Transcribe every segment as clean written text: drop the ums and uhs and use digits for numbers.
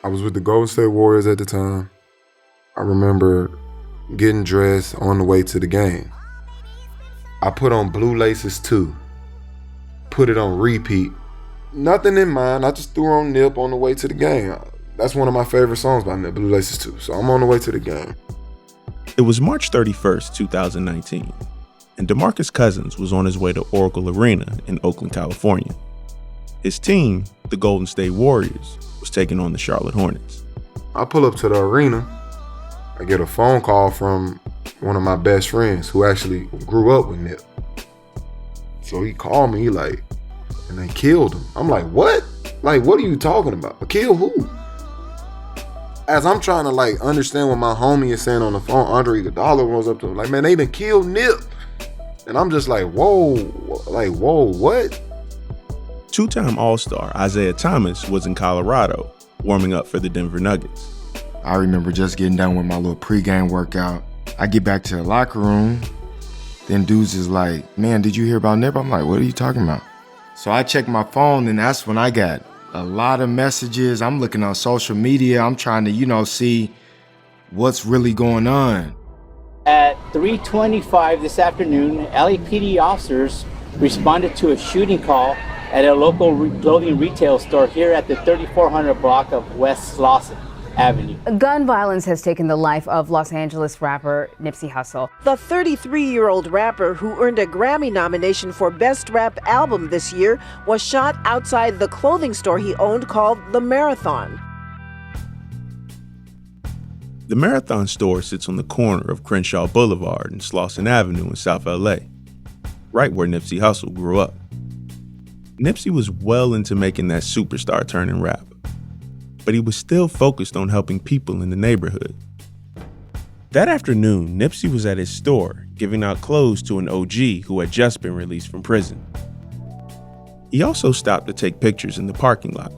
I was with the Golden State Warriors at the time. I remember getting dressed on the way to the game. I put on Blue Laces 2, put it on repeat. Nothing in mind, I just threw on Nip on the way to the game. That's one of my favorite songs by Nip, Blue Laces 2. So I'm on the way to the game. It was March 31st, 2019, and Demarcus Cousins was on his way to Oracle Arena in Oakland, California. His team, the Golden State Warriors, was taking on the Charlotte Hornets. I pull up to the arena. I get a phone call from one of my best friends who actually grew up with Nip. So he called me, and they killed him. I'm like, what? Like, what are you talking about? Kill who? As I'm trying to understand what my homie is saying on the phone, Andre Iguodala rolls up to him, man, they done killed Nip. And I'm just like, whoa, what? Two-time All-Star Isaiah Thomas was in Colorado, warming up for the Denver Nuggets. I remember just getting done with my little pregame workout. I get back to the locker room, then dudes is like, man, did you hear about Nip? I'm like, what are you talking about? So I check my phone, and that's when I got a lot of messages. I'm looking on social media. I'm trying to, see what's really going on. At 3:25 this afternoon, LAPD officers responded to a shooting call at a local clothing retail store here at the 3400 block of West Slauson Avenue. Gun violence has taken the life of Los Angeles rapper Nipsey Hussle. The 33-year-old rapper, who earned a Grammy nomination for Best Rap Album this year, was shot outside the clothing store he owned called The Marathon. The Marathon store sits on the corner of Crenshaw Boulevard and Slauson Avenue in South LA, right where Nipsey Hussle grew up. Nipsey was well into making that superstar turn in rap, but he was still focused on helping people in the neighborhood. That afternoon, Nipsey was at his store giving out clothes to an OG who had just been released from prison. He also stopped to take pictures in the parking lot.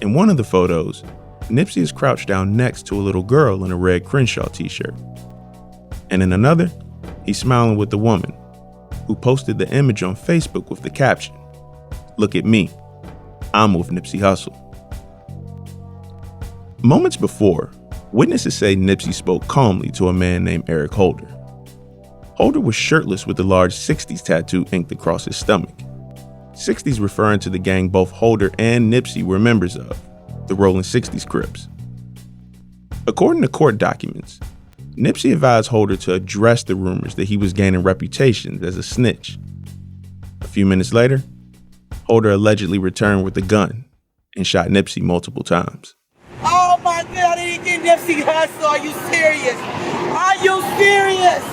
In one of the photos, Nipsey is crouched down next to a little girl in a red Crenshaw t-shirt. And in another, he's smiling with a woman who posted the image on Facebook with the caption, "Look at me, I'm with Nipsey Hussle." Moments before, witnesses say Nipsey spoke calmly to a man named Eric Holder. Holder was shirtless with a large 60s tattoo inked across his stomach. 60s referring to the gang both Holder and Nipsey were members of, the Rolling 60s Crips. According to court documents, Nipsey advised Holder to address the rumors that he was gaining reputations as a snitch. A few minutes later, Holder allegedly returned with a gun and shot Nipsey multiple times. Oh my God, I didn't get Nipsey Hussle. Are you serious? Are you serious?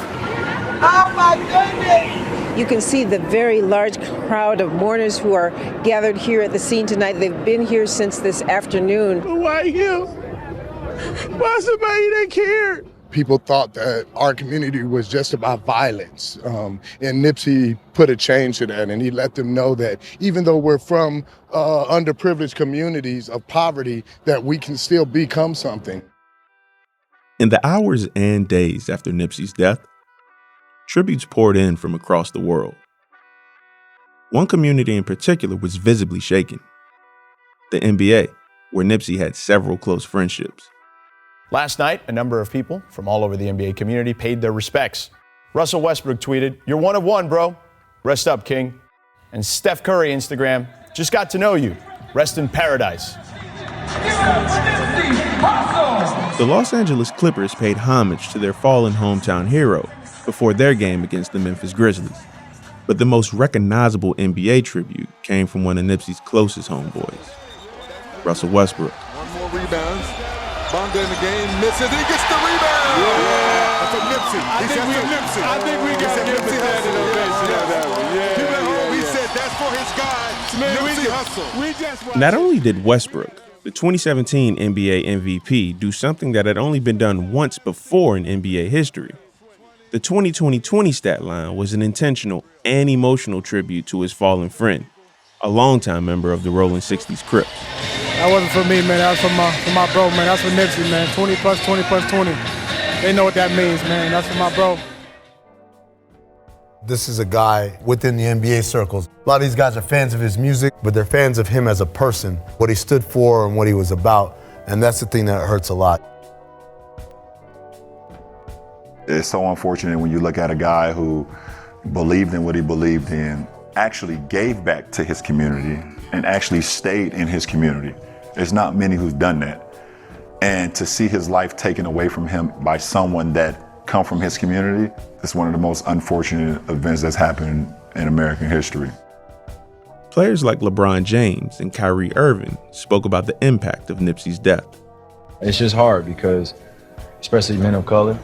Oh my goodness. You can see the very large crowd of mourners who are gathered here at the scene tonight. They've been here since this afternoon. Why him? Why somebody that cared? People thought that our community was just about violence. And Nipsey put a change to that, and he let them know that even though we're from underprivileged communities of poverty, that we can still become something. In the hours and days after Nipsey's death, tributes poured in from across the world. One community in particular was visibly shaken: the NBA, where Nipsey had several close friendships. Last night, a number of people from all over the NBA community paid their respects. Russell Westbrook tweeted, "You're one of one, bro. Rest up, King." And Steph Curry Instagram, "Just got to know you. Rest in paradise." The Los Angeles Clippers paid homage to their fallen hometown hero before their game against the Memphis Grizzlies. But the most recognizable NBA tribute came from one of Nipsey's closest homeboys, Russell Westbrook. One more rebound. Bonga in the game, misses, he gets the rebound! Yeah. That's a Nipsey. I think we got to give the standing ovation on that one. People at home, he said that's for his guy, Nipsey Hussle. Not only did Westbrook, the 2017 NBA MVP, do something that had only been done once before in NBA history. The 2020 stat line was an intentional and emotional tribute to his fallen friend, a longtime member of the Rolling 60s Crips. That wasn't for me, man. That was for my bro, man. That's for Nipsey, man. 20 plus 20 plus 20. They know what that means, man. That's for my bro. This is a guy within the NBA circles. A lot of these guys are fans of his music, but they're fans of him as a person, what he stood for and what he was about. And that's the thing that hurts a lot. It's so unfortunate when you look at a guy who believed in what he believed in, actually gave back to his community, and actually stayed in his community. There's not many who've done that. And to see his life taken away from him by someone that come from his community, is one of the most unfortunate events that's happened in American history. Players like LeBron James and Kyrie Irving spoke about the impact of Nipsey's death. It's just hard because, especially men of color,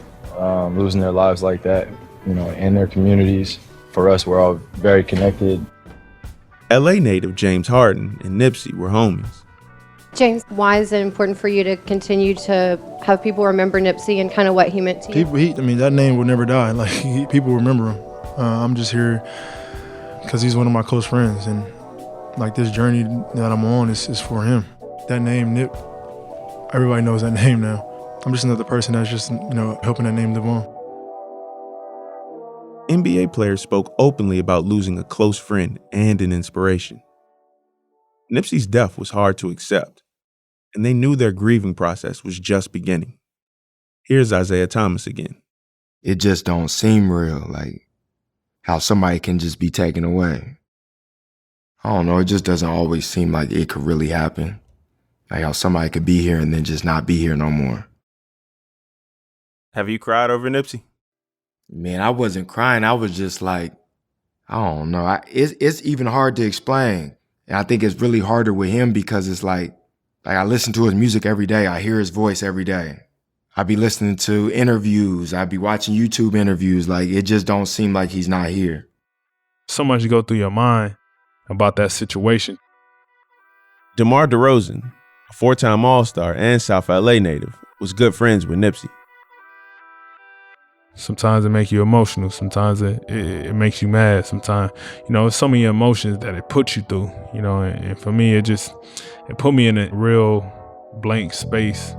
losing their lives like that, in their communities. For us, we're all very connected. LA native James Harden and Nipsey were homies. James, why is it important for you to continue to have people remember Nipsey and kind of what he meant to you? That name will never die. People remember him. I'm just here because he's one of my close friends, and this journey that I'm on is for him. That name, Nip, everybody knows that name now. I'm just another person that's just, helping that name live on. NBA players spoke openly about losing a close friend and an inspiration. Nipsey's death was hard to accept, and they knew their grieving process was just beginning. Here's Isaiah Thomas again. It just don't seem real, how somebody can just be taken away. I don't know, it just doesn't always seem like it could really happen. How somebody could be here and then just not be here no more. Have you cried over Nipsey? Man, I wasn't crying. I was just I don't know. It's even hard to explain. And I think it's really harder with him because it's I listen to his music every day. I hear his voice every day. I be listening to interviews. I be watching YouTube interviews. It just don't seem like he's not here. So much go through your mind about that situation. DeMar DeRozan, a four-time All-Star and South LA native, was good friends with Nipsey. Sometimes it makes you emotional. Sometimes it makes you mad. Sometimes, it's so many emotions that it puts you through, and for me, it put me in a real blank space.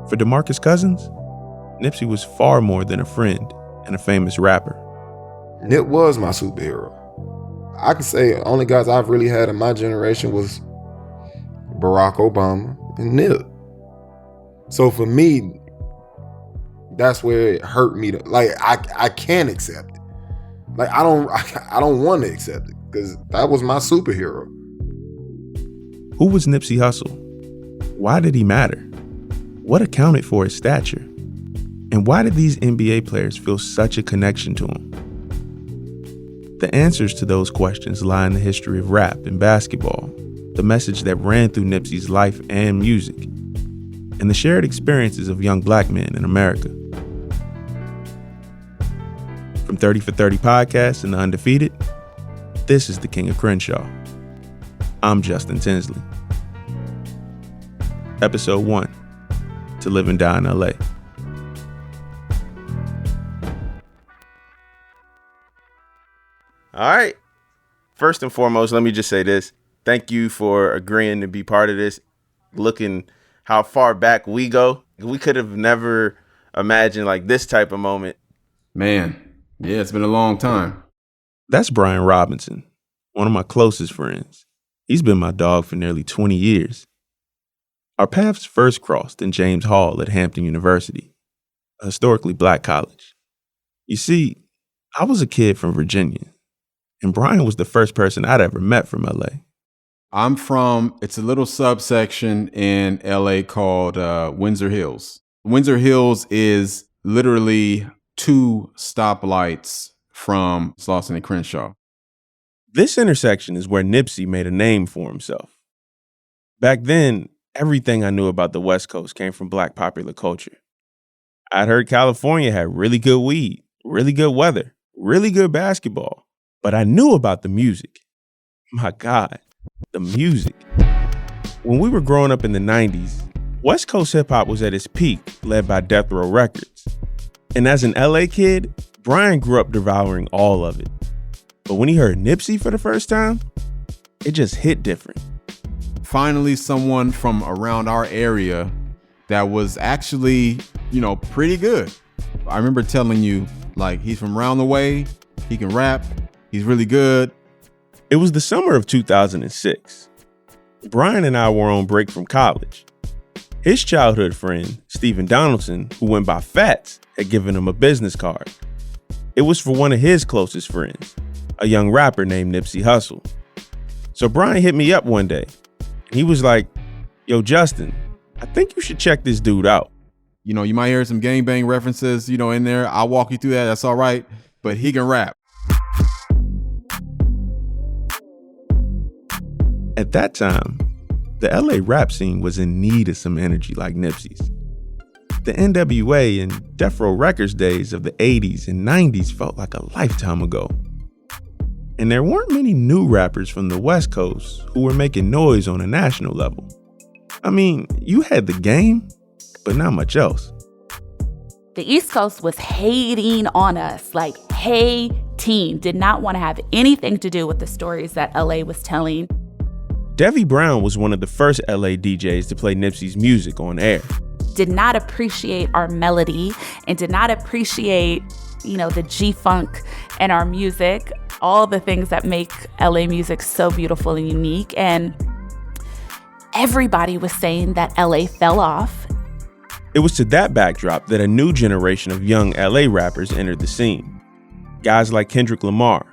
For Demarcus Cousins, Nipsey was far more than a friend and a famous rapper. Nip was my superhero. I can say the only guys I've really had in my generation was Barack Obama and Nip. So for me, that's where it hurt me to I can't accept it. I don't want to accept it because that was my superhero. Who was Nipsey Hussle? Why did he matter? What accounted for his stature? And why did these NBA players feel such a connection to him? The answers to those questions lie in the history of rap and basketball, the message that ran through Nipsey's life and music, and the shared experiences of young black men in America. From 30 for 30 Podcasts and The Undefeated, this is the King of Crenshaw. I'm Justin Tinsley. Episode 1, To Live and Die in LA. All right. First and foremost, let me just say this. Thank you for agreeing to be part of this. Looking how far back we go, we could have never imagined this type of moment. Man, yeah, it's been a long time. That's Brian Robinson, one of my closest friends. He's been my dog for nearly 20 years. Our paths first crossed in James Hall at Hampton University, a historically black college. You see, I was a kid from Virginia, and Brian was the first person I'd ever met from LA. I'm from, it's a little subsection in LA called Windsor Hills. Windsor Hills is literally 2 stoplights from Slauson and Crenshaw. This intersection is where Nipsey made a name for himself. Back then, everything I knew about the West Coast came from black popular culture. I'd heard California had really good weed, really good weather, really good basketball, but I knew about the music. My God, the music. When we were growing up in the 90s, West Coast hip hop was at its peak, led by Death Row Records. And as an LA kid, Brian grew up devouring all of it. But when he heard Nipsey for the first time, it just hit different. Finally, someone from around our area that was actually, pretty good. I remember telling you, he's from around the way, he can rap, he's really good. It was the summer of 2006. Brian and I were on break from college, His childhood friend, Stephen Donaldson, who went by Fats, had given him a business card. It was for one of his closest friends, a young rapper named Nipsey Hussle. So Brian hit me up one day, and he was like, "Yo, Justin, I think you should check this dude out." You know, you might hear some gangbang references, in there. I'll walk you through that. That's all right. But he can rap. At that time, the LA rap scene was in need of some energy like Nipsey's. The NWA and Death Row Records days of the 80s and 90s felt like a lifetime ago. And there weren't many new rappers from the West Coast who were making noise on a national level. I mean, you had The Game, but not much else. The East Coast was hating on us, like hating, did not want to have anything to do with the stories that LA was telling. Devi Brown was one of the first LA DJs to play Nipsey's music on air. Did not appreciate our melody and did not appreciate, the G-funk and our music, all the things that make LA music so beautiful and unique. And everybody was saying that LA fell off. It was to that backdrop that a new generation of young LA rappers entered the scene. Guys like Kendrick Lamar,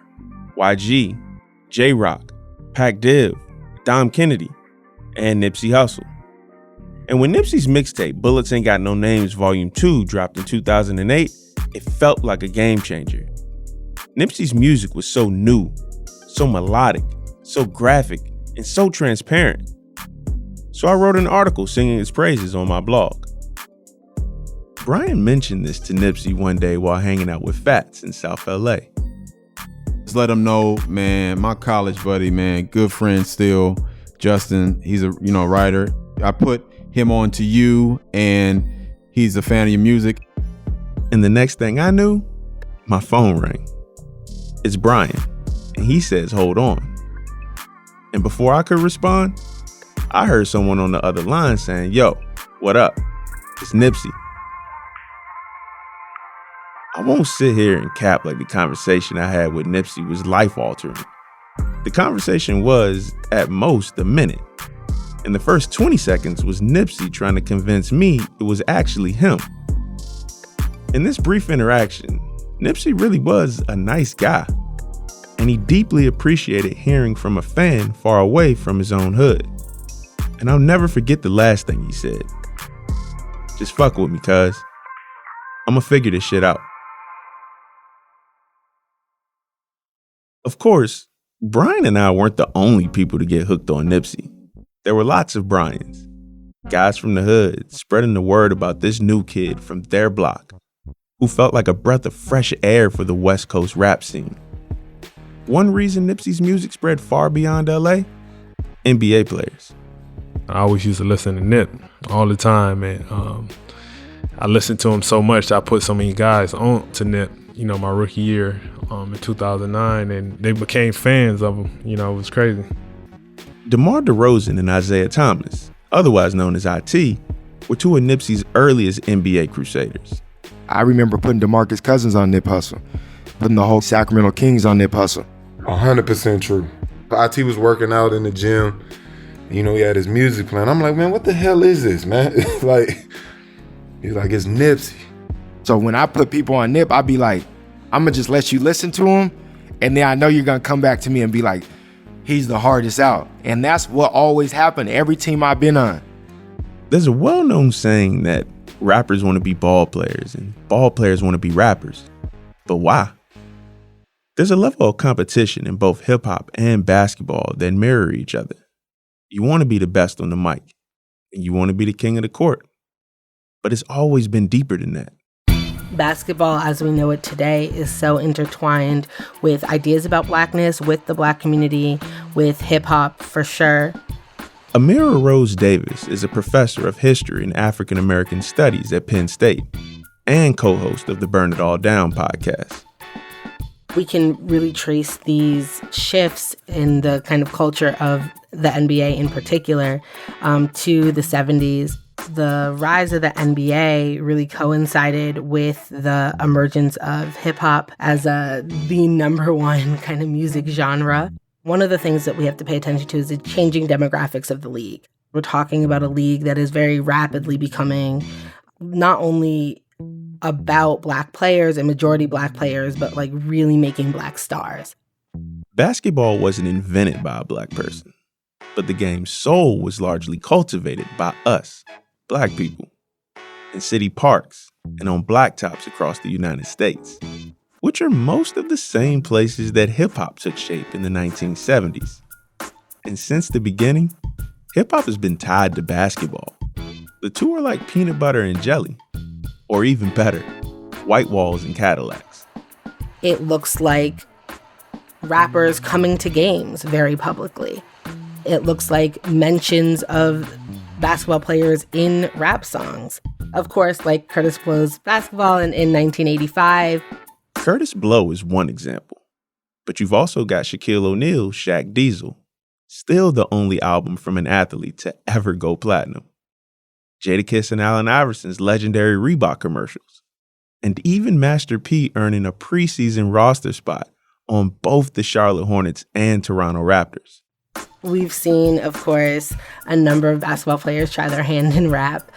YG, J-Rock, Pac Div, Dom Kennedy, and Nipsey Hussle. And when Nipsey's mixtape, Bullets Ain't Got No Names Volume 2 dropped in 2008, it felt like a game changer. Nipsey's music was so new, so melodic, so graphic, and so transparent. So I wrote an article singing his praises on my blog. Brian mentioned this to Nipsey one day while hanging out with Fats in South LA. Just let him know, man, my college buddy, man, good friend still, Justin, he's a writer. I put him on to you and he's a fan of your music. And the next thing I knew, my phone rang. It's Brian, and he says, "Hold on." And before I could respond, I heard someone on the other line saying, "Yo, what up? It's Nipsey." I won't sit here and cap like the conversation I had with Nipsey was life-altering. The conversation was, at most, a minute. And the first 20 seconds was Nipsey trying to convince me it was actually him. In this brief interaction, Nipsey really was a nice guy. And he deeply appreciated hearing from a fan far away from his own hood. And I'll never forget the last thing he said. "Just fuck with me, cuz. I'ma figure this shit out." Of course, Brian and I weren't the only people to get hooked on Nipsey. There were lots of Brians, guys from the hood spreading the word about this new kid from their block who felt like a breath of fresh air for the West Coast rap scene. One reason Nipsey's music spread far beyond LA? NBA players. I always used to listen to Nip all the time, and I listened to him so much I put so many guys on to Nip, my rookie year in 2009, and they became fans of him. It was crazy. DeMar DeRozan and Isaiah Thomas, otherwise known as IT, were two of Nipsey's earliest NBA crusaders. I remember putting Demarcus Cousins on Nip Hussle, putting the whole Sacramento Kings on Nip Hussle. 100% true. IT was working out in the gym. He had his music playing. I'm like, man, what the hell is this, man? He's like, it's Nipsey. So when I put people on Nip, I'd be like, I'm gonna just let you listen to him, and then I know you're gonna come back to me and be like, he's the hardest out. And that's what always happened every team I've been on. There's a well-known saying that rappers want to be ball players and ball players want to be rappers. But why? There's a level of competition in both hip-hop and basketball that mirror each other. You want to be the best on the mic, and you want to be the king of the court. But it's always been deeper than that. Basketball, as we know it today, is so intertwined with ideas about Blackness, with the Black community, with hip-hop, for sure. Amira Rose Davis is a professor of history and African American studies at Penn State and co-host of the Burn It All Down podcast. We can really trace these shifts in the kind of culture of the NBA in particular to the 70s. The rise of the NBA really coincided with the emergence of hip-hop as the number one kind of music genre. One of the things that we have to pay attention to is the changing demographics of the league. We're talking about a league that is very rapidly becoming not only about Black players and majority Black players, but like really making Black stars. Basketball wasn't invented by a Black person, but the game's soul was largely cultivated by us, Black people, in city parks and on blacktops across the United States, which are most of the same places that hip-hop took shape in the 1970s. And since the beginning, hip-hop has been tied to basketball. The two are like peanut butter and jelly, or even better, white walls and Cadillacs. It looks like rappers coming to games very publicly. It looks like mentions of basketball players in rap songs. Of course, like Curtis Blow's Basketball in 1985. Curtis Blow is one example, but you've also got Shaquille O'Neal's Shaq Diesel, still the only album from an athlete to ever go platinum. Jadakiss and Allen Iverson's legendary Reebok commercials, and even Master P earning a preseason roster spot on both the Charlotte Hornets and Toronto Raptors. We've seen, of course, a number of basketball players try their hand in rap.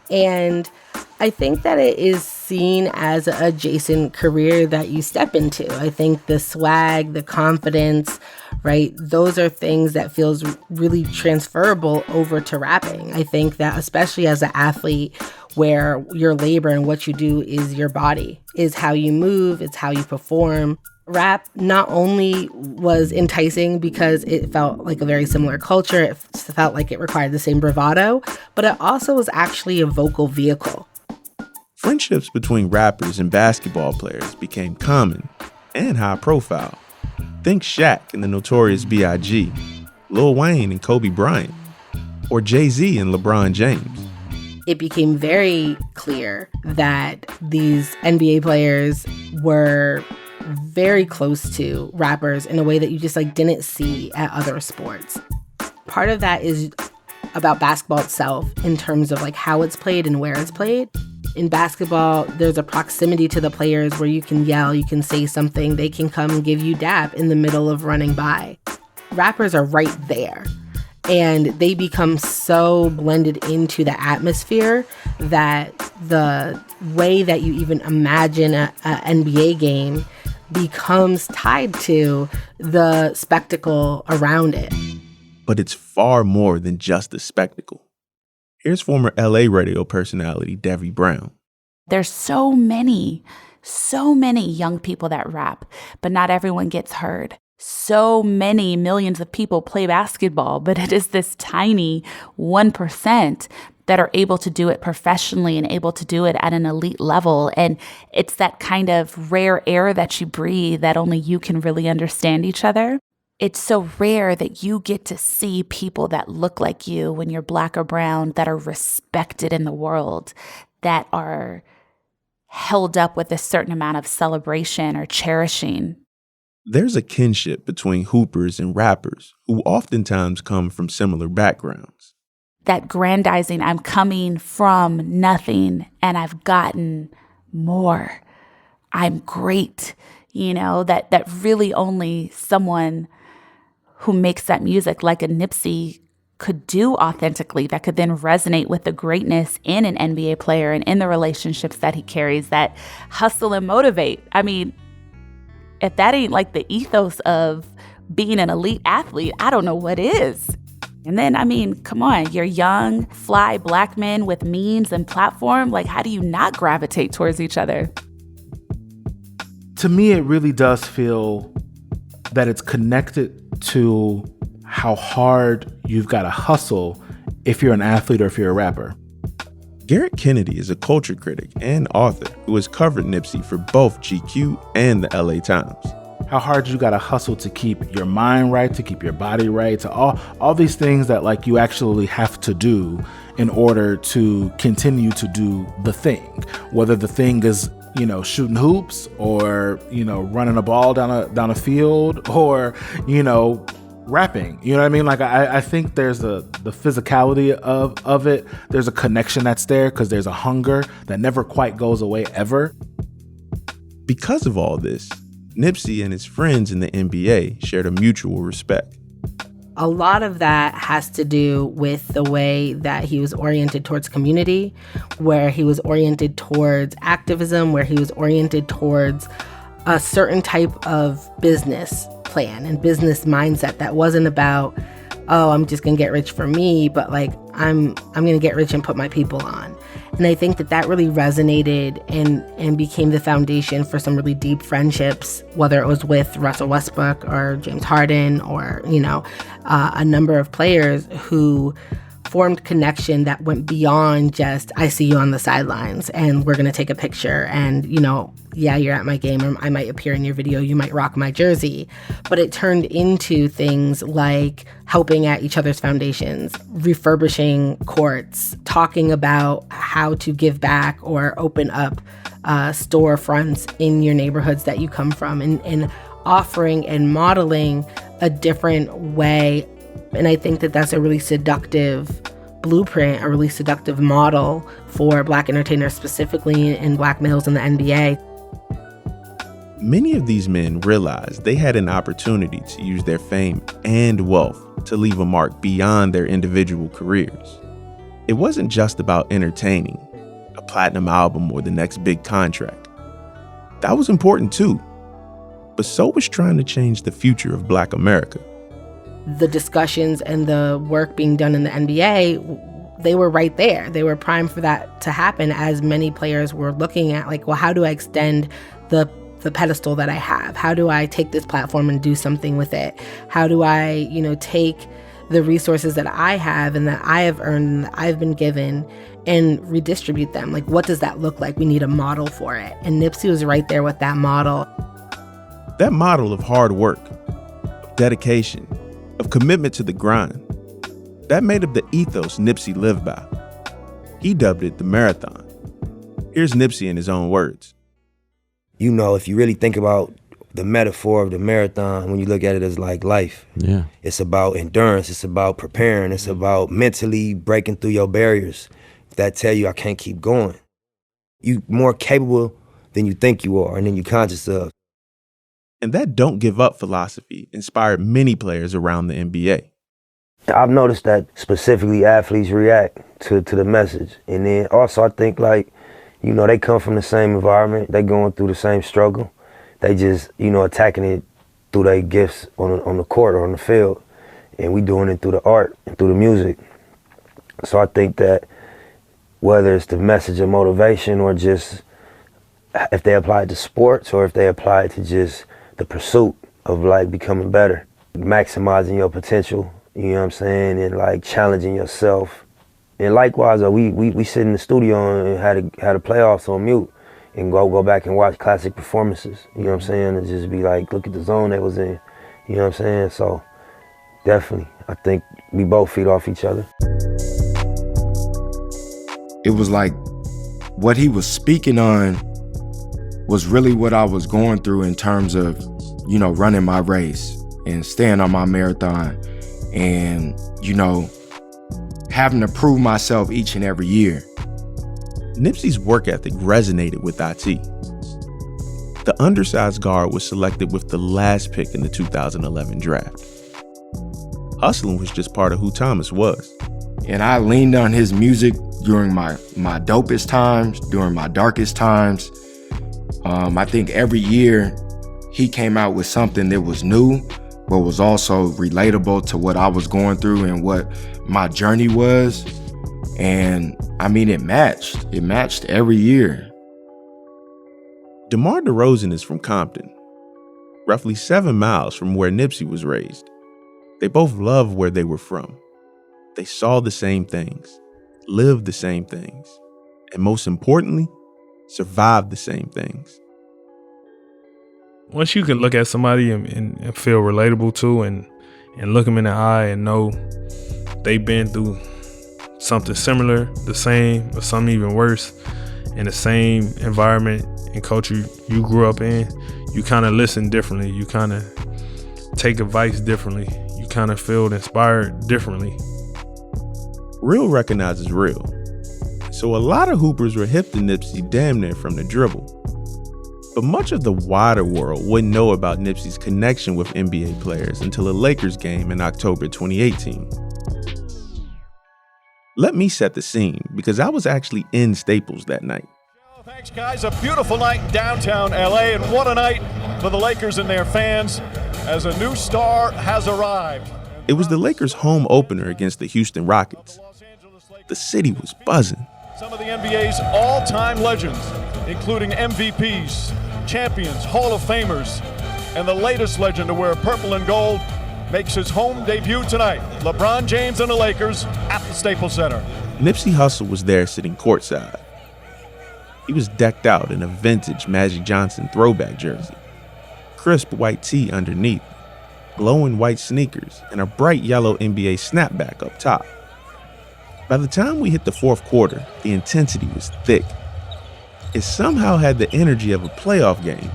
And I think that it is seen as an adjacent career that you step into. I think the swag, the confidence, right? Those are things that feels really transferable over to rapping. I think that especially as an athlete where your labor and what you do is your body, is how you move, it's how you perform. Rap not only was enticing because it felt like a very similar culture, it felt like it required the same bravado, but it also was actually a vocal vehicle. Friendships between rappers and basketball players became common and high profile. Think Shaq and the Notorious B.I.G., Lil Wayne and Kobe Bryant, or Jay-Z and LeBron James. It became very clear that these NBA players were very close to rappers in a way that you just like didn't see at other sports. Part of that is about basketball itself in terms of like how it's played and where it's played. In basketball, there's a proximity to the players where you can yell, you can say something, they can come and give you dap in the middle of running by. Rappers are right there. And they become so blended into the atmosphere that the way that you even imagine a NBA game becomes tied to the spectacle around it. But it's far more than just a spectacle. Here's former LA radio personality Debbie Brown. There's so many young people that rap, but not everyone gets heard. So many millions of people play basketball, but it is this tiny 1% that are able to do it professionally and able to do it at an elite level. And it's that kind of rare air that you breathe that only you can really understand each other. It's so rare that you get to see people that look like you when you're Black or brown, that are respected in the world, that are held up with a certain amount of celebration or cherishing. There's a kinship between hoopers and rappers who oftentimes come from similar backgrounds. That grandizing, I'm coming from nothing and I've gotten more. I'm great, that really only someone who makes that music like a Nipsey could do authentically, that could then resonate with the greatness in an NBA player and in the relationships that he carries that hustle and motivate. I mean, if that ain't like the ethos of being an elite athlete, I don't know what is. And then, come on, you're young, fly Black men with means and platform. Like, how do you not gravitate towards each other? To me, it really does feel that it's connected to how hard you've got to hustle if you're an athlete or if you're a rapper. Garrett Kennedy is a culture critic and author who has covered Nipsey for both GQ and the LA Times. How hard you gotta hustle to keep your mind right, to keep your body right, to all these things that like you actually have to do in order to continue to do the thing. Whether the thing is, shooting hoops or, running a ball down a field or, rapping. You know what I mean? Like I think there's the physicality of it. There's a connection that's there because there's a hunger that never quite goes away ever. Because of all this, Nipsey and his friends in the NBA shared a mutual respect. A lot of that has to do with the way that he was oriented towards community, where he was oriented towards activism, where he was oriented towards a certain type of business plan and business mindset that wasn't about, oh, I'm just gonna get rich for me, but like I'm gonna get rich and put my people on. And I think that really resonated and became the foundation for some really deep friendships, whether it was with Russell Westbrook or James Harden or, a number of players who formed connection that went beyond just, I see you on the sidelines and we're going to take a picture and, yeah, you're at my game or I might appear in your video, you might rock my jersey. But it turned into things like helping at each other's foundations, refurbishing courts, talking about how to give back or open up storefronts in your neighborhoods that you come from, and offering and modeling a different way. And I think that that's a really seductive blueprint, a really seductive model for Black entertainers, specifically and Black males in the NBA. Many of these men realized they had an opportunity to use their fame and wealth to leave a mark beyond their individual careers. It wasn't just about entertaining, a platinum album or the next big contract. That was important too, but so was trying to change the future of Black America. The discussions and the work being done in the NBA, they were right there. They were primed for that to happen, as many players were looking at, like, well, how do I extend the pedestal that I have? How do I take this platform and do something with it? How do I, take the resources that I have and that I have earned and that I've been given and redistribute them? Like, what does that look like? We need a model for it. And Nipsey was right there with that model. That model of hard work, of dedication, of commitment to the grind, that made up the ethos Nipsey lived by. He dubbed it the marathon. Here's Nipsey in his own words. If you really think about the metaphor of the marathon, when you look at it as like life, it's about endurance, it's about preparing, it's about mentally breaking through your barriers that tell you I can't keep going. You're more capable than you think you are and than you're conscious of. And that don't give up philosophy inspired many players around the NBA. I've noticed that specifically athletes react to the message. And then also I think they come from the same environment. They going through the same struggle. They just, attacking it through their gifts on the court or on the field. And we doing it through the art and through the music. So I think that whether it's the message of motivation or just if they apply it to sports or if they apply it to just the pursuit of becoming better, maximizing your potential, and challenging yourself. And likewise, we sit in the studio and had a playoffs on mute and go back and watch classic performances, and just be like, look at the zone they was in, So definitely, I think we both feed off each other. It was like what he was speaking on was really what I was going through in terms of, running my race and staying on my marathon and, having to prove myself each and every year. Nipsey's work ethic resonated with IT. The undersized guard was selected with the last pick in the 2011 draft. Hustling was just part of who Thomas was. And I leaned on his music during my dopest times, during my darkest times. I think every year he came out with something that was new, but was also relatable to what I was going through and what my journey was. And it matched. It matched every year. DeMar DeRozan is from Compton, roughly 7 miles from where Nipsey was raised. They both loved where they were from. They saw the same things, lived the same things, and most importantly, survived the same things. Once you can look at somebody and feel relatable to and look them in the eye and know they've been through something similar, the same, or something even worse in the same environment and culture you grew up in, you kind of listen differently. You kind of take advice differently. You kind of feel inspired differently. Real recognizes real. So a lot of hoopers were hip to Nipsey damn near from the dribble. But much of the wider world wouldn't know about Nipsey's connection with NBA players until a Lakers game in October 2018. Let me set the scene, because I was actually in Staples that night. Thanks, guys. A beautiful night in downtown LA, and what a night for the Lakers and their fans as a new star has arrived. It was the Lakers' home opener against the Houston Rockets. The city was buzzing. Some of the NBA's all-time legends, including MVPs, champions, Hall of Famers, and the latest legend to wear purple and gold, makes his home debut tonight. LeBron James and the Lakers at the Staples Center. Nipsey Hussle was there sitting courtside. He was decked out in a vintage Magic Johnson throwback jersey, crisp white tee underneath, glowing white sneakers, and a bright yellow NBA snapback up top. By the time we hit the fourth quarter, the intensity was thick. It somehow had the energy of a playoff game,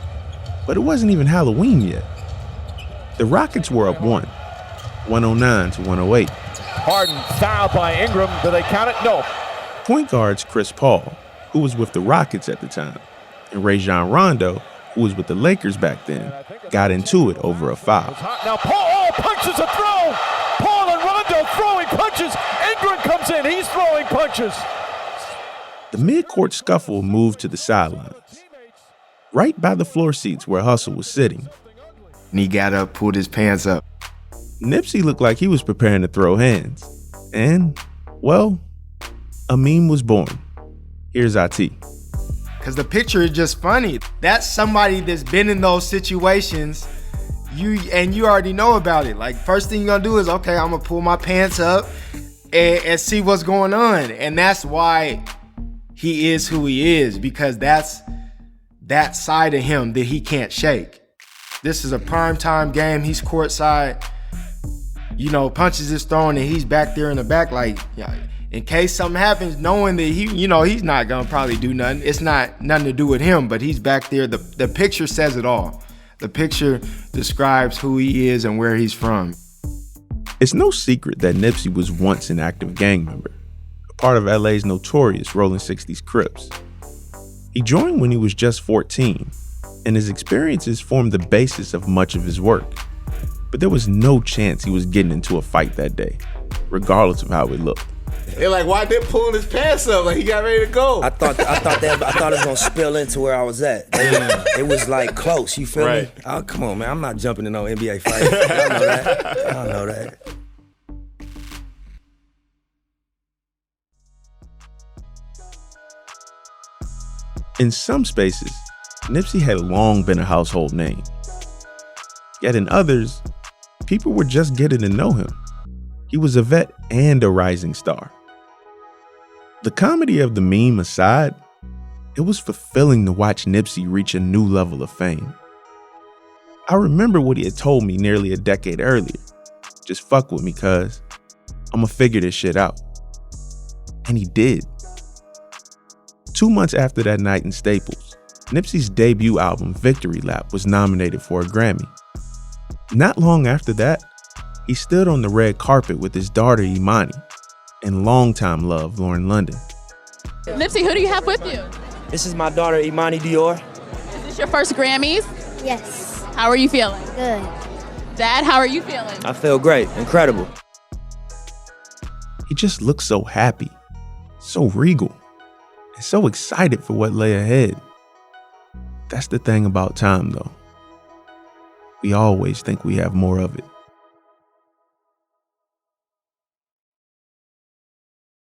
but it wasn't even Halloween yet. The Rockets were up 109 to 108. Harden fouled by Ingram. Do they count it? No. Point guards Chris Paul, who was with the Rockets at the time, and Rajon Rondo, who was with the Lakers back then, got into it over a foul. Now Paul punches a throw. Paul and Rondo throwing punches. Ingram comes in. He's throwing punches. The mid-court scuffle moved to the sidelines, right by the floor seats where Hussle was sitting. And he got up, pulled his pants up. Nipsey looked like he was preparing to throw hands. And, well, a meme was born. Here's IT. Because the picture is just funny. That's somebody that's been in those situations, you already know about it. Like, first thing you're going to do is, okay, I'm going to pull my pants up and see what's going on. And that's why he is who he is, because that's that side of him that he can't shake. This is a primetime game. He's courtside. Punches is thrown and he's back there in the back like, yeah, in case something happens, knowing that he's not gonna probably do nothing. It's not nothing to do with him, but he's back there. The picture says it all. The picture describes who he is and where he's from. It's no secret that Nipsey was once an active gang member, a part of LA's notorious Rolling 60s Crips. He joined when he was just 14, and his experiences formed the basis of much of his work. But there was no chance he was getting into a fight that day, regardless of how it looked. They're like, why they pulling his pants up? Like he got ready to go. I thought it was gonna spill into where I was at. It was like close. You feel me? Oh, come on, man. I'm not jumping in no NBA fight. I know that. In some spaces, Nipsey had long been a household name. Yet in others, people were just getting to know him. He was a vet and a rising star. The comedy of the meme aside, it was fulfilling to watch Nipsey reach a new level of fame. I remember what he had told me nearly a decade earlier. Just fuck with me, cuz I'ma figure this shit out. And he did. 2 months after that night in Staples, Nipsey's debut album, Victory Lap, was nominated for a Grammy. Not long after that, he stood on the red carpet with his daughter Imani and longtime love Lauren London. Nipsey, who do you have with you? This is my daughter Imani Dior. Is this your first Grammys? Yes. How are you feeling? Good. Dad, how are you feeling? I feel great, incredible. He just looked so happy, so regal, and so excited for what lay ahead. That's the thing about time, though. We always think we have more of it.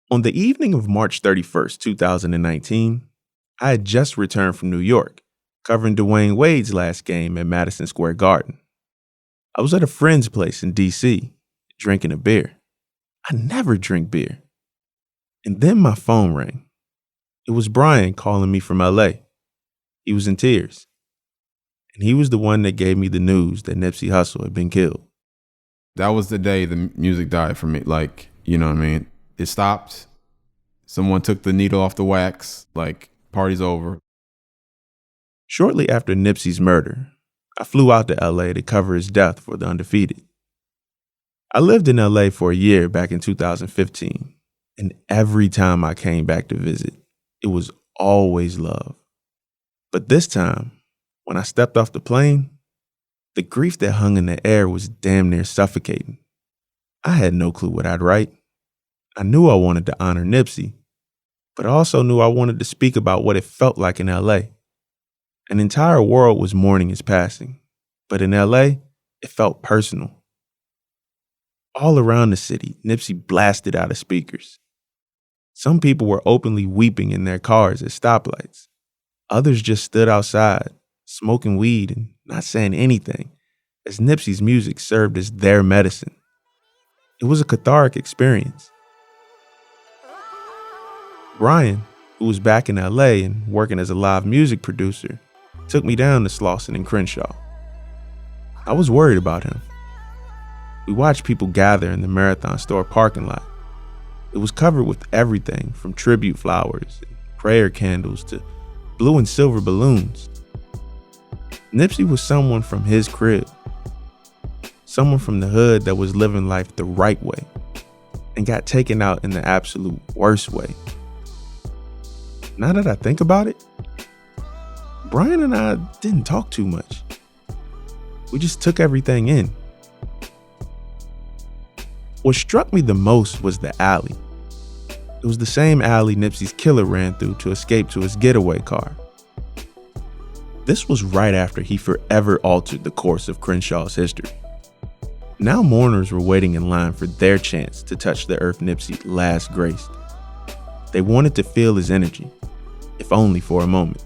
On the evening of March 31st, 2019, I had just returned from New York, covering Dwayne Wade's last game at Madison Square Garden. I was at a friend's place in D.C., drinking a beer. I never drink beer. And then my phone rang. It was Brian calling me from L.A. He was in tears. And he was the one that gave me the news that Nipsey Hussle had been killed. That was the day the music died for me. Like, you know what I mean? It stopped. Someone took the needle off the wax. Like, party's over. Shortly after Nipsey's murder, I flew out to LA to cover his death for The Undefeated. I lived in LA for a year back in 2015, and every time I came back to visit, it was always love. But this time, When I stepped off the plane, the grief that hung in the air was damn near suffocating. I had no clue what I'd write. I knew I wanted to honor Nipsey, but I also knew I wanted to speak about what it felt like in LA. An entire world was mourning his passing, but in LA, it felt personal. All around the city, Nipsey blasted out of speakers. Some people were openly weeping in their cars at stoplights. Others just stood outside, smoking weed and not saying anything, as Nipsey's music served as their medicine. It was a cathartic experience. Brian, who was back in LA and working as a live music producer, took me down to Slauson and Crenshaw. I was worried about him. We watched people gather in the Marathon store parking lot. It was covered with everything from tribute flowers and prayer candles to blue and silver balloons. Nipsey was someone from his crib, someone from the hood that was living life the right way and got taken out in the absolute worst way. Now that I think about it, Brian and I didn't talk too much. We just took everything in. What struck me the most was the alley. It was the same alley Nipsey's killer ran through to escape to his getaway car. This was right after he forever altered the course of Crenshaw's history. Now mourners were waiting in line for their chance to touch the earth Nipsey last graced. They wanted to feel his energy, if only for a moment.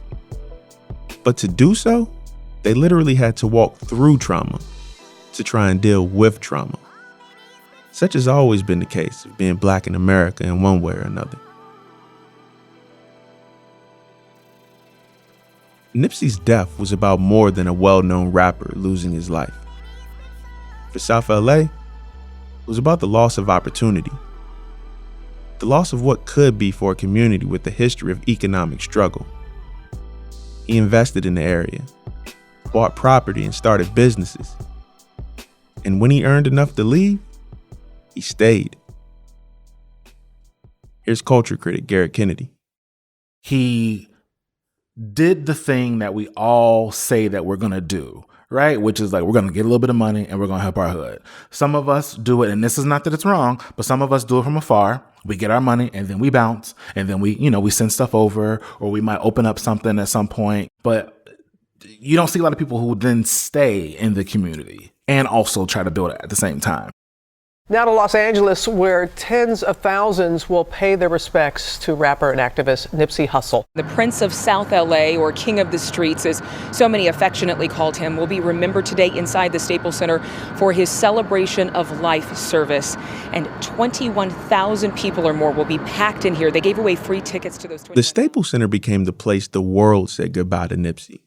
But to do so, they literally had to walk through trauma to try and deal with trauma. Such has always been the case of being Black in America in one way or another. Nipsey's death was about more than a well-known rapper losing his life. For South LA, it was about the loss of opportunity. The loss of what could be for a community with a history of economic struggle. He invested in the area, bought property and started businesses. And when he earned enough to leave, he stayed. Here's culture critic Garrett Kennedy. He did the thing that we all say that we're going to do, right? Which is like, we're going to get a little bit of money and we're going to help our hood. Some of us do it, and this is not that it's wrong, but some of us do it from afar. We get our money and then we bounce, and then we send stuff over, or we might open up something at some point. But you don't see a lot of people who then stay in the community and also try to build it at the same time. Now to Los Angeles, where tens of thousands will pay their respects to rapper and activist Nipsey Hussle. The Prince of South LA, or King of the Streets, as so many affectionately called him, will be remembered today inside the Staples Center for his celebration of life service. And 21,000 people or more will be packed in here. They gave away free tickets to those. The Staples Center became the place the world said goodbye to Nipsey.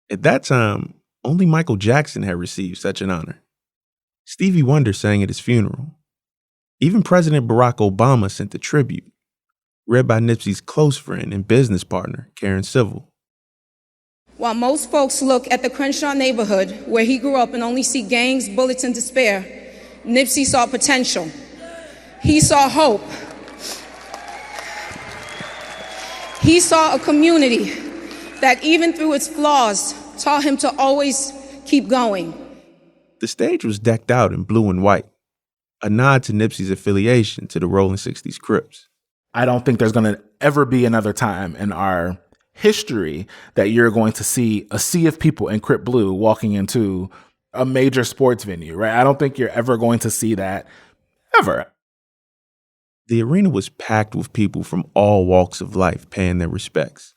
At that time, only Michael Jackson had received such an honor. Stevie Wonder sang at his funeral. Even President Barack Obama sent a tribute, read by Nipsey's close friend and business partner, Karen Civil. While most folks look at the Crenshaw neighborhood where he grew up and only see gangs, bullets, and despair, Nipsey saw potential. He saw hope. He saw a community that even through its flaws taught him to always keep going. The stage was decked out in blue and white, a nod to Nipsey's affiliation to the Rolling 60s Crips. I don't think there's going to ever be another time in our history that you're going to see a sea of people in Crip Blue walking into a major sports venue, right? I don't think you're ever going to see that, ever. The arena was packed with people from all walks of life paying their respects.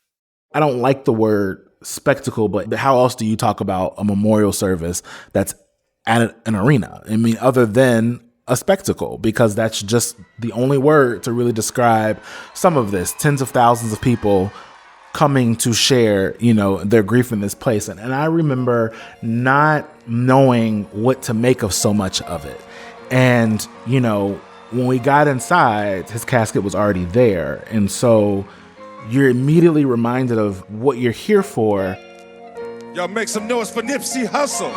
I don't like the word spectacle, but how else do you talk about a memorial service that's at an arena? I mean, other than a spectacle, because that's just the only word to really describe some of this. Tens of thousands of people coming to share, their grief in this place. And I remember not knowing what to make of so much of it. And, when we got inside, his casket was already there. And so you're immediately reminded of what you're here for. Y'all make some noise for Nipsey Hussle.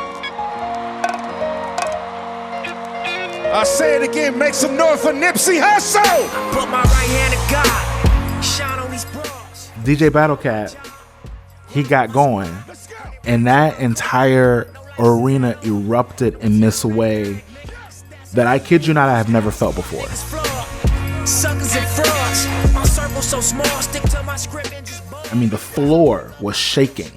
I say it again, make some noise for Nipsey Hussle. Put my right hand to God, shine on these bras. DJ Battlecat, he got going And that entire arena erupted in this way that I kid you not, I have never felt before. I mean, the floor was shaking.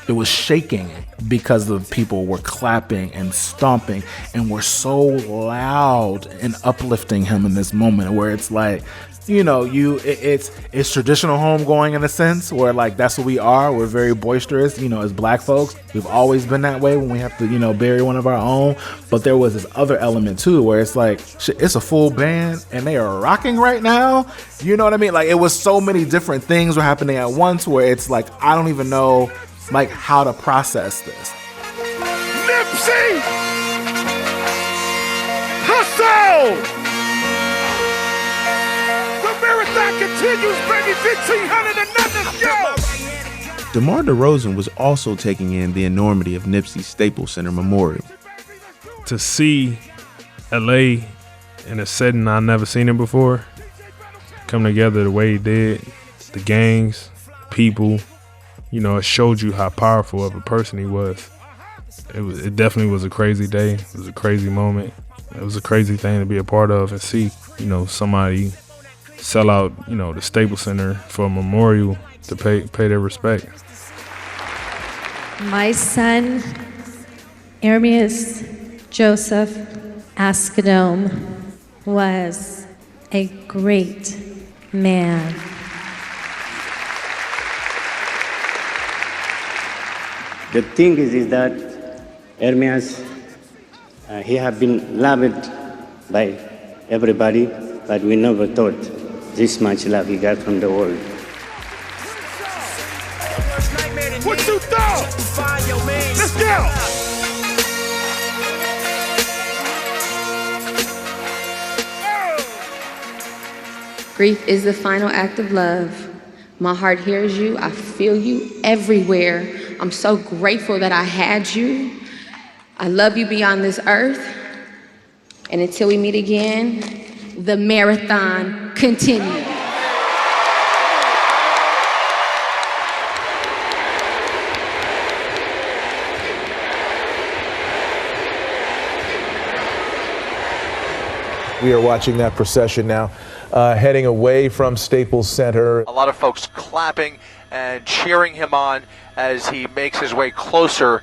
It was shaking because the people were clapping and stomping and were so loud and uplifting him in this moment where it's like, you know, it's traditional homegoing in a sense where like that's what we are. We're very boisterous, you know, as black folks. We've always been that way when we have to, you know, bury one of our own. But there was this other element too where it's like, shit, it's a full band and they are rocking right now. You know what I mean? Like it was so many different things were happening at once where it's like, I don't even know like how to process this. Nipsey Hussle! Marathon continues, baby. 1,500 another show. DeMar DeRozan was also taking in the enormity of Nipsey's Staples Center Memorial. To see LA in a setting I've never seen it before, come together the way it did, the gangs, people, you know, it showed you how powerful of a person he was. It definitely was a crazy day. It was a crazy moment. It was a crazy thing to be a part of and see, you know, somebody sell out, you know, the Staples Center for a memorial to pay their respect. My son, Ermias Joseph Ascadome, was a great man. The thing is that Ermias, he have been loved by everybody, but we never thought this much love he got from the world. What you thought? Let's go! Grief is the final act of love. My heart hears you. I feel you everywhere. I'm so grateful that I had you. I love you beyond this earth. And until we meet again, the marathon continues. We are watching that procession now, heading away from Staples Center. A lot of folks clapping and cheering him on as he makes his way closer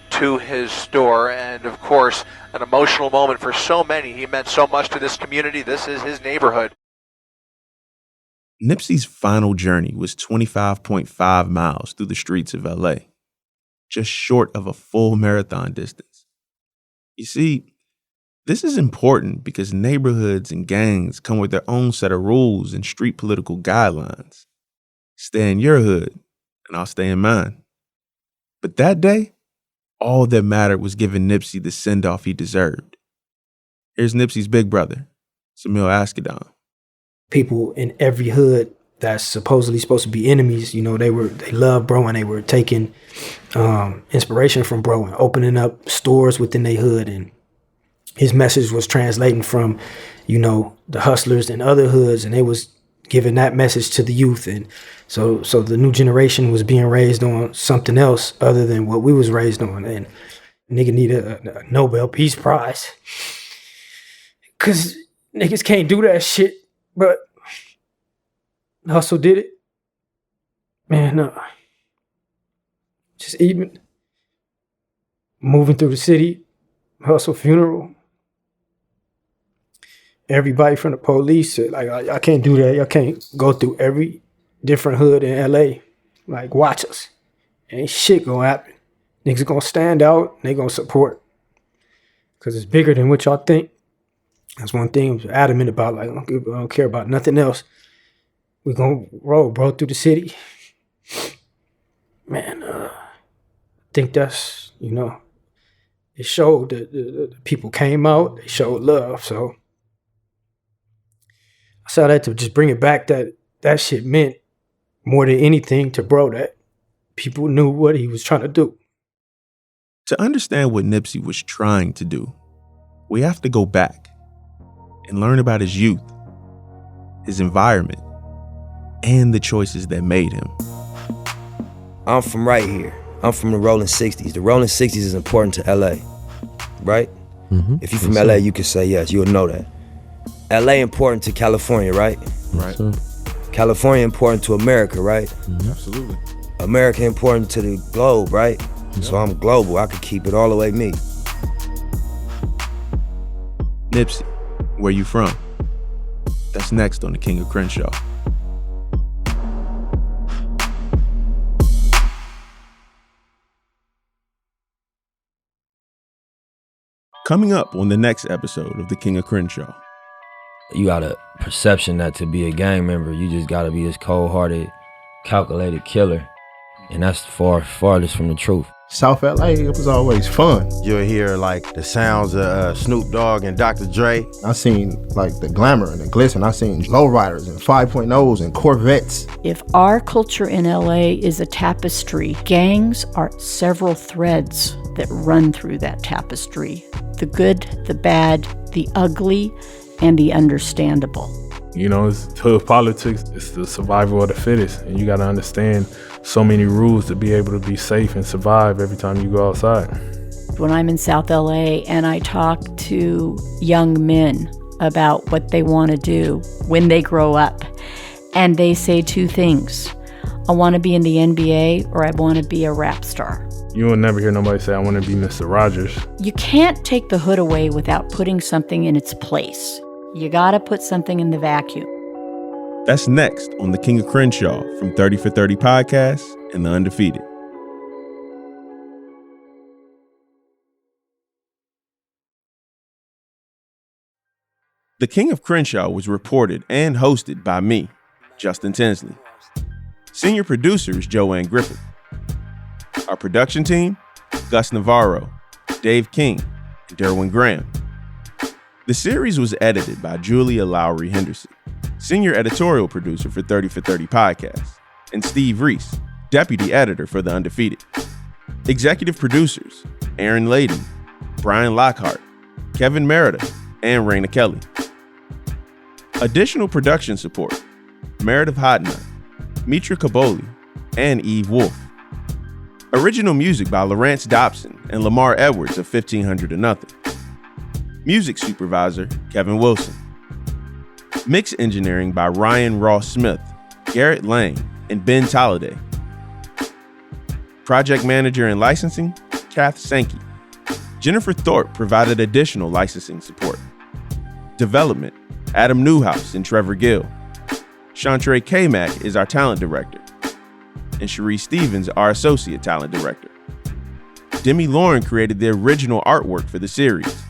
to his store. And of course, an emotional moment for so many. He meant so much to this community. This is his neighborhood. Nipsey's final journey was 25.5 miles through the streets of LA, just short of a full marathon distance. You see, this is important because neighborhoods and gangs come with their own set of rules and street political guidelines. Stay in your hood, and I'll stay in mine. But that day, all that mattered was giving Nipsey the send-off he deserved. Here's Nipsey's big brother, Samil Ascadome. People in every hood that's supposedly supposed to be enemies, you know, they loved bro and they were taking inspiration from bro and opening up stores within their hood. And his message was translating from, you know, the hustlers and other hoods, and it was giving that message to the youth. And so the new generation was being raised on something else other than what we was raised on. And nigga need a Nobel Peace Prize. Cause niggas can't do that shit, but Hustle did it. Man, just even moving through the city, Hustle funeral. Everybody from the police said, like, I can't do that. Y'all can't go through every different hood in LA. Like, watch us. Ain't shit gonna happen. Niggas gonna stand out and they gonna support. Cause it's bigger than what y'all think. That's one thing I was adamant about. Like, I don't care about nothing else. We gonna roll, bro, through the city. Man, I think that's, you know, it showed that the people came out. They showed love, so. I saw that to just bring it back, that shit meant more than anything to bro, that people knew what he was trying to do. To understand what Nipsey was trying to do, we have to go back and learn about his youth, his environment, and the choices that made him. I'm from right here. I'm from the rolling 60s. The rolling 60s is important to LA, right? Mm-hmm. If you're from LA, you can say yes, you'll know that. LA important to California, right? Right. California important to America, right? Absolutely. America important to the globe, right? So I'm global, I could keep it all the way me. Nipsey, where you from? That's next on The King of Crenshaw. Coming up on the next episode of The King of Crenshaw. You got a perception that to be a gang member, you just gotta be this cold-hearted, calculated killer. And that's farthest from the truth. South LA, it was always fun. You'll hear like the sounds of Snoop Dogg and Dr. Dre. I seen like the glamour and the glitz, and I seen lowriders and 5.0s and Corvettes. If our culture in LA is a tapestry, gangs are several threads that run through that tapestry. The good, the bad, the ugly, and the understandable. You know, it's hood politics, it's the survival of the fittest, and you got to understand so many rules to be able to be safe and survive every time you go outside. When I'm in South LA and I talk to young men about what they want to do when they grow up, and they say two things: I want to be in the NBA or I want to be a rap star. You will never hear nobody say, I want to be Mr. Rogers. You can't take the hood away without putting something in its place. You gotta put something in the vacuum. That's next on The King of Crenshaw from 30 for 30 Podcasts and The Undefeated. The King of Crenshaw was reported and hosted by me, Justin Tinsley. Senior producer is Joanne Griffith. Our production team, Gus Navarro, Dave King, and Derwin Graham. The series was edited by Julia Lowry Henderson, senior editorial producer for 30 for 30 Podcasts, and Steve Reese, deputy editor for The Undefeated. Executive producers, Aaron Layden, Brian Lockhart, Kevin Merida, and Raina Kelly. Additional production support, Meredith Hodnut, Mitra Kaboli, and Eve Wolf. Original music by Lawrence Dobson and Lamar Edwards of 1500 to Nothing. Music supervisor, Kevin Wilson. Mix engineering by Ryan Ross Smith, Garrett Lang, and Ben Tolliday. Project manager and licensing, Kath Sankey. Jennifer Thorpe provided additional licensing support. Development, Adam Newhouse and Trevor Gill. Chantre K-Mac is our talent director. And Cherie Stevens, our associate talent director. Demi Lauren created the original artwork for the series.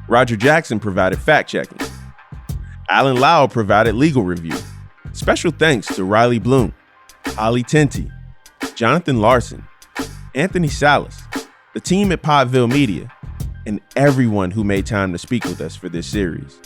Roger Jackson provided fact-checking. Alan Lau provided legal review. Special thanks to Riley Bloom, Holly Tinty, Jonathan Larson, Anthony Salas, the team at Podville Media, and everyone who made time to speak with us for this series.